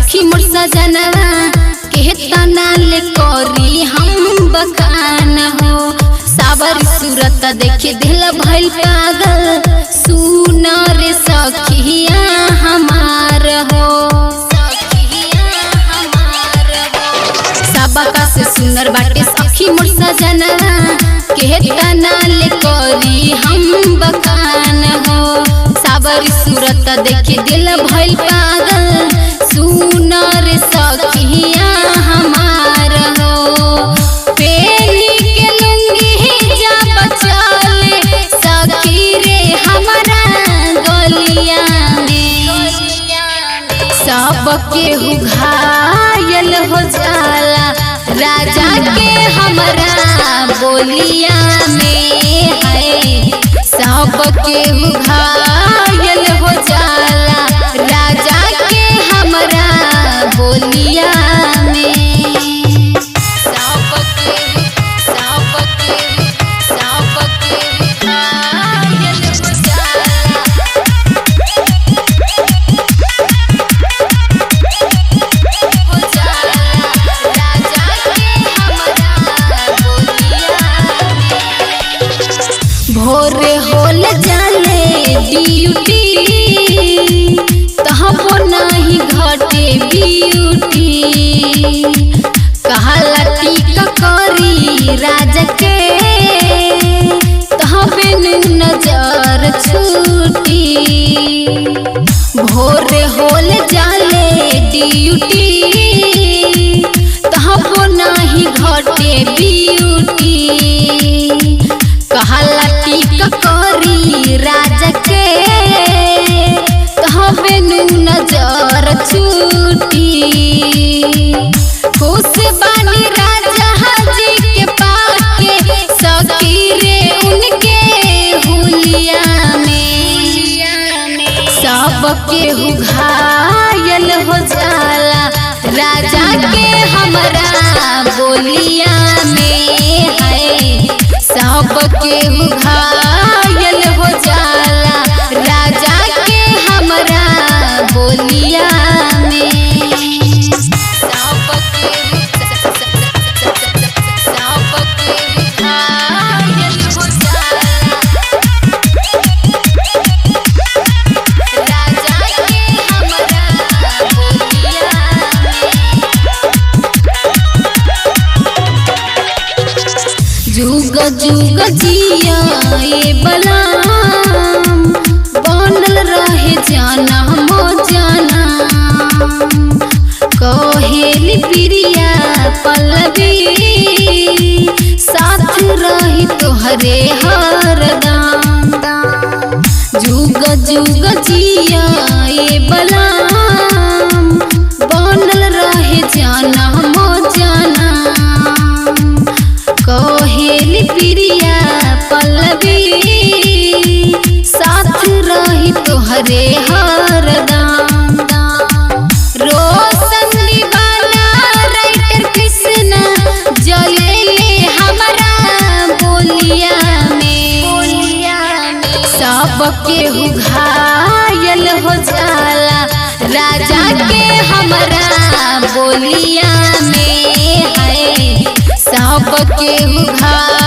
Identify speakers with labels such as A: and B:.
A: सखी मोर सजनवा के तना ले करी हम बखान हो। सावर सूरत देखे दिल भइल पागल सुन रे सखिया हमार हो। सबका से सुनर बाटे सखी मोर सजनवा के तना ले करी हम बखान हो। सावर सूरत देखे दिल भइल पागल सुन रे सखिया हमार हो। पेली के लुंगी जा बचले सखी रे हमारा गलिया में। सबके घायल हो जाला राजा के हमारा बोलिया में है। सबके घायल हो जाला राजा के हमारा बोलिया में। सबके घायल हो जाला भोरे होल जाले ड्यूटी तहबो नहीं घटे ब्यूटी। कहला टीका करी राजा के तहबे नजर छूटी। भोरे होल जाले ड्यूटी तहबो नहीं घटे ब्यूटी। कहला टीका करी राजा के तहबे नजर छूटी। खुश बानी राजा जी के पाके सखी रे उनके हुलिया में। सबके घायल हो जाला राजा के हमारा बोलिया में है। सबके घायल हो जाला राजा के हमारा बोलिया में। सबके घायल हो जाला राजा के हमारा बोलिया में। जुग जुग जिया ये बलाम बनल रहे जाना मो जाना। कहेली प्रिया पल्लवी साथ रही तोहरे हरदम। जुग जुग जिया ये बलाम बनल रहे जाना मो जाना। कहेली प्रिया पल्लवी साथ रही तोहरे हरदम। रोशन दीवाना राइटर कृष्ण जले हमारा बोलिया में। सबके घायल हो जाला राजा के हमारा बोलिया में है। सबके घायल